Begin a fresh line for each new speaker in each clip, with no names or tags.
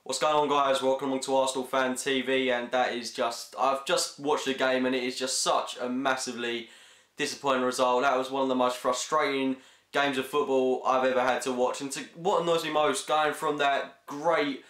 What's going on, guys? Welcome along to Arsenal Fan TV, and I've just watched the game and it is just such a massively disappointing result. That was one of the most frustrating games of football I've ever had to watch, and what annoys me most, going from that great,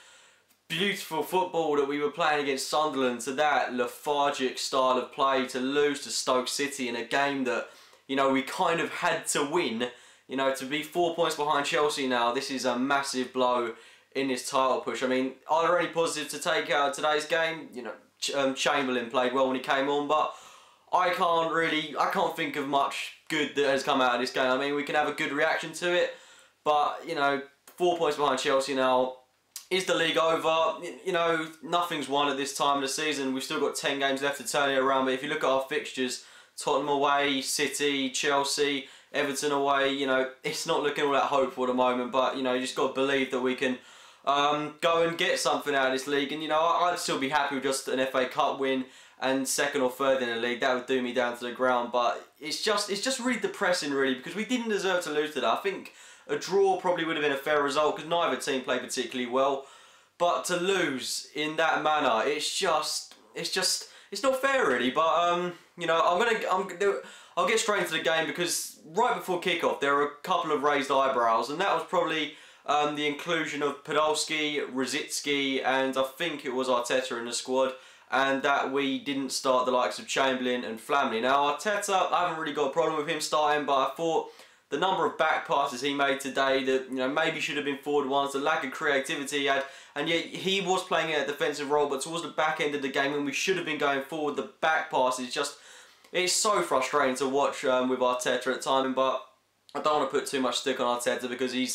beautiful football that we were playing against Sunderland to that lethargic style of play, to lose to Stoke City in a game that, you know, we kind of had to win. You know, to be 4 points behind Chelsea now, this is a massive blow in this title push. I mean, are there any positives to take out of today's game? You know, Chamberlain played well when he came on, but I can't think of much good that has come out of this game. I mean, we can have a good reaction to it, but, you know, 4 points behind Chelsea now. Is the league over? You know, nothing's won at this time of the season. We've still got 10 games left to turn it around, but if you look at our fixtures, Tottenham away, City, Chelsea, Everton away, you know, it's not looking all that hopeful at the moment, but, you know, you just got to believe that we can go and get something out of this league. And, you know, I'd still be happy with just an FA Cup win and second or third in the league. That would do me down to the ground, but it's just really depressing, really, because we didn't deserve to lose today. I think a draw probably would have been a fair result because neither team played particularly well, but to lose in that manner, it's not fair, really. But you know, I'll get straight into the game, because right before kickoff there were a couple of raised eyebrows, and that was probably the inclusion of Podolski, Rosicky, and I think it was Arteta in the squad, and that we didn't start the likes of Chamberlain and Flamley. Now, Arteta, I haven't really got a problem with him starting, but I thought the number of back passes he made today that, you know, maybe should have been forward ones, the lack of creativity he had, and yet he was playing a defensive role, but towards the back end of the game when we should have been going forward, the back passes it's so frustrating to watch with Arteta at times. But I don't want to put too much stick on Arteta, because he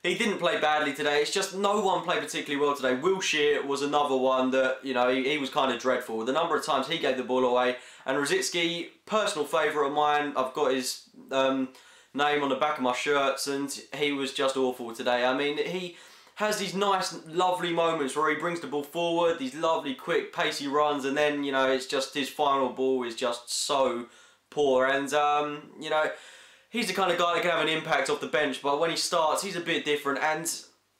didn't play badly today. It's just no one played particularly well today. Wilshere was another one that, you know, he was kind of dreadful. The number of times he gave the ball away. And Rosicky, personal favourite of mine, I've got his name on the back of my shirts, and he was just awful today. I mean, he has these nice, lovely moments where he brings the ball forward, these lovely, quick, pacey runs, and then, you know, it's just his final ball is just so poor. And, you know, he's the kind of guy that can have an impact off the bench, but when he starts, he's a bit different. And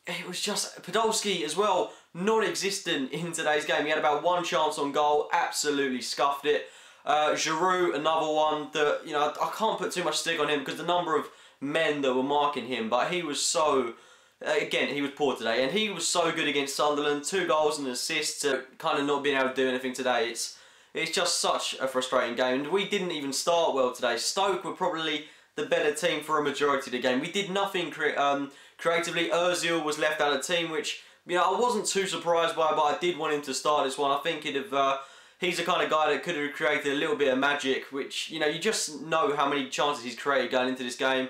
it was just Podolski as well, non-existent in today's game. He had about one chance on goal, absolutely scuffed it. Giroud, another one that, you know, I can't put too much stick on him because the number of men that were marking him, but he was so, again, he was poor today, and he was so good against Sunderland. 2 goals and an assist, to kind of not being able to do anything today. It's just such a frustrating game, and we didn't even start well today. Stoke were probably the better team for a majority of the game. We did nothing creatively. Ozil was left out of the team, which, you know, I wasn't too surprised by, but I did want him to start this one. I think he's the kind of guy that could have created a little bit of magic, which, you know, you just know how many chances he's created going into this game.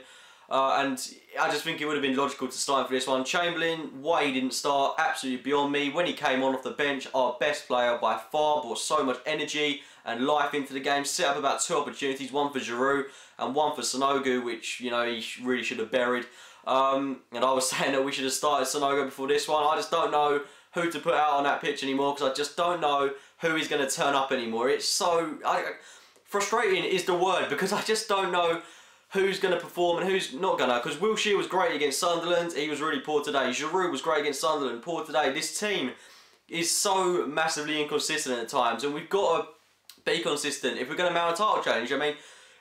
And I just think it would have been logical to start him for this one. Chamberlain, why he didn't start, absolutely beyond me. When he came on off the bench, our best player by far, brought so much energy and life into the game. Set up about 2 opportunities, one for Giroud and one for Sonogo, which, you know, he really should have buried. And I was saying that we should have started Sonogo before this one. I just don't know who to put out on that pitch anymore, because I just don't know who is going to turn up anymore. It's so frustrating is the word, because I just don't know who's going to perform and who's not going to. Because Wilshere was great against Sunderland, he was really poor today. Giroud was great against Sunderland, poor today. This team is so massively inconsistent at times, and we've got to be consistent if we're going to mount a title challenge. I mean,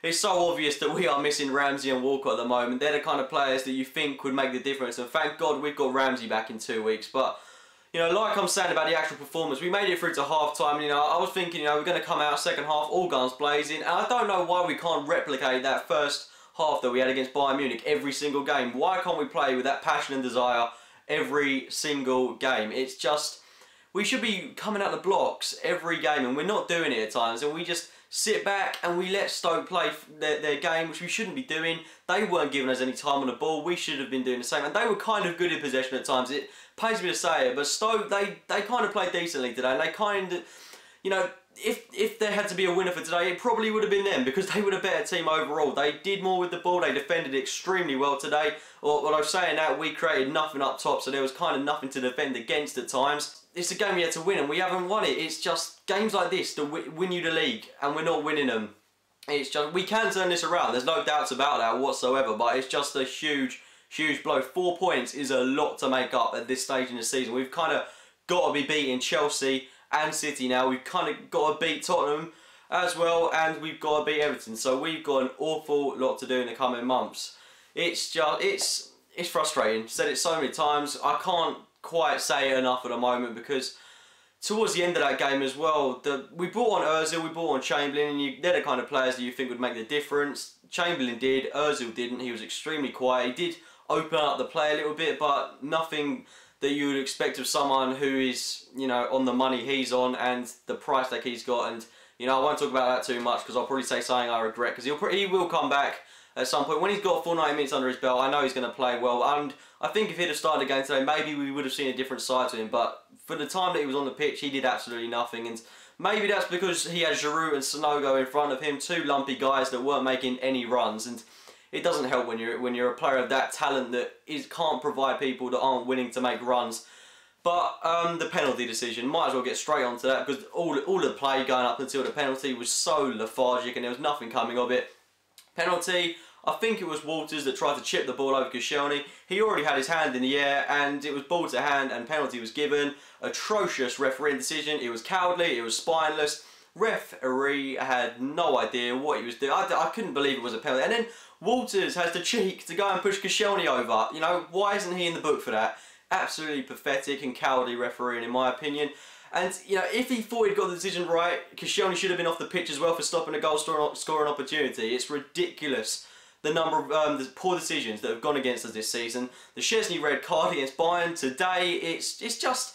it's so obvious that we are missing Ramsey and Walker at the moment. They're the kind of players that you think would make the difference, and thank God we've got Ramsey back in 2 weeks. But, you know, like I'm saying about the actual performance, we made it through to half-time. You know, I was thinking, you know, we're going to come out second half, all guns blazing, and I don't know why we can't replicate that first half that we had against Bayern Munich every single game. Why can't we play with that passion and desire every single game? It's just, we should be coming out the blocks every game, and we're not doing it at times, and we just sit back and we let Stoke play their game, which we shouldn't be doing. They weren't giving us any time on the ball. We should have been doing the same, and they were kind of good in possession at times. It pains me to say it, but Stoke, they kind of played decently today, and they kind of, you know, if there had to be a winner for today, it probably would have been them, because they were the better team overall. They did more with the ball, they defended extremely well today. Or, when I was saying that, we created nothing up top, so there was kind of nothing to defend against at times. It's a game we had to win, and we haven't won it. It's just games like this that win you the league, and we're not winning them. It's just, we can turn this around, there's no doubts about that whatsoever, but it's just a huge blow. 4 points is a lot to make up at this stage in the season. We've kind of got to be beating Chelsea and City now. We've kind of got to beat Tottenham as well, and we've got to beat Everton. So we've got an awful lot to do in the coming months. It's just, it's frustrating. Said it so many times. I can't quite say it enough at the moment, because towards the end of that game as well, we brought on Ozil, we brought on Chamberlain, and they're the kind of players that you think would make the difference. Chamberlain did, Ozil didn't. He was extremely quiet. He did open up the play a little bit, but nothing that you would expect of someone who is, you know, on the money he's on and the price tag he's got. And, you know, I won't talk about that too much, because I'll probably say something I regret, because he will come back at some point. When he's got full 90 minutes under his belt, I know he's going to play well, and I think if he'd have started the game today, maybe we would have seen a different side to him. But for the time that he was on the pitch, he did absolutely nothing, and maybe that's because he had Giroud and Sonogo in front of him, two lumpy guys that weren't making any runs, and it doesn't help when you're a player of that talent that can't provide people that aren't willing to make runs. But the penalty decision, might as well get straight onto that, because all the play going up until the penalty was so lethargic and there was nothing coming of it. Penalty, I think it was Walters that tried to chip the ball over Koscielny. He already had his hand in the air, and it was ball to hand, and penalty was given. Atrocious refereeing decision. It was cowardly, it was spineless. Referee had no idea what he was doing. I couldn't believe it was a penalty. And then Walters has the cheek to go and push Koscielny over. You know, why isn't he in the book for that? Absolutely pathetic and cowardly refereeing, in my opinion. And, you know, if he thought he'd got the decision right, Koscielny should have been off the pitch as well for stopping a goal scoring opportunity. It's ridiculous, the number of the poor decisions that have gone against us this season. The Szczesny red card against Bayern today, it's just...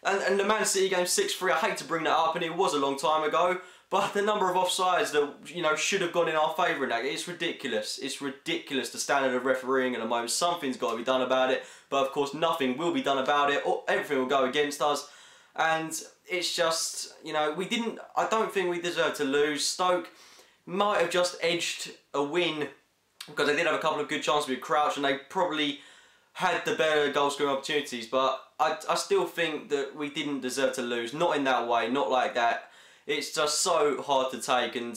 And the Man City game 6-3, I hate to bring that up, and it was a long time ago, but the number of offsides that, you know, should have gone in our favour in that, it's ridiculous. It's ridiculous, the standard of refereeing at the moment. Something's got to be done about it, but of course nothing will be done about it, or everything will go against us. And it's just, you know, I don't think we deserve to lose. Stoke might have just edged a win, because they did have a couple of good chances with Crouch, and they probably had the better goal scoring opportunities, but I still think that we didn't deserve to lose. Not in that way, not like that. It's just so hard to take, and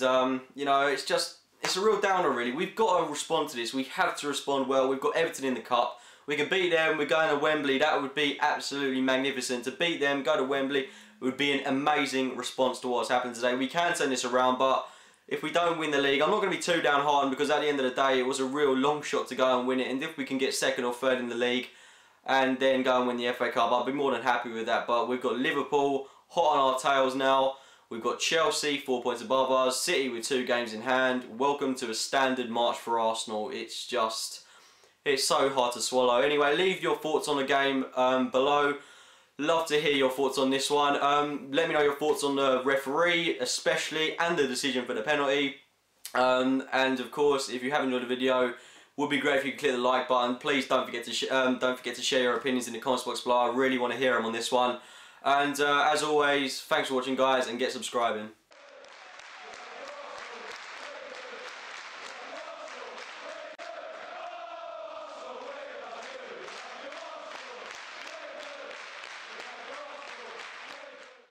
you know, it's a real downer really. We've got to respond to this. We have to respond well. We've got Everton in the cup. We can beat them. We're going to Wembley. That would be absolutely magnificent. To beat them, go to Wembley, would be an amazing response to what's happened today. We can turn this around, but if we don't win the league, I'm not going to be too downhearted, because at the end of the day, it was a real long shot to go and win it. And if we can get second or third in the league and then go and win the FA Cup, I'll be more than happy with that. But we've got Liverpool hot on our tails now. We've got Chelsea 4 points above us, City with 2 games in hand. Welcome to a standard March for Arsenal. It's so hard to swallow. Anyway, leave your thoughts on the game below. Love to hear your thoughts on this one. Let me know your thoughts on the referee especially, and the decision for the penalty. And of course, if you haven't enjoyed the video, would be great if you could click the like button. Please don't forget to share your opinions in the comments box below. I really want to hear them on this one. And as always, thanks for watching guys, and get subscribing.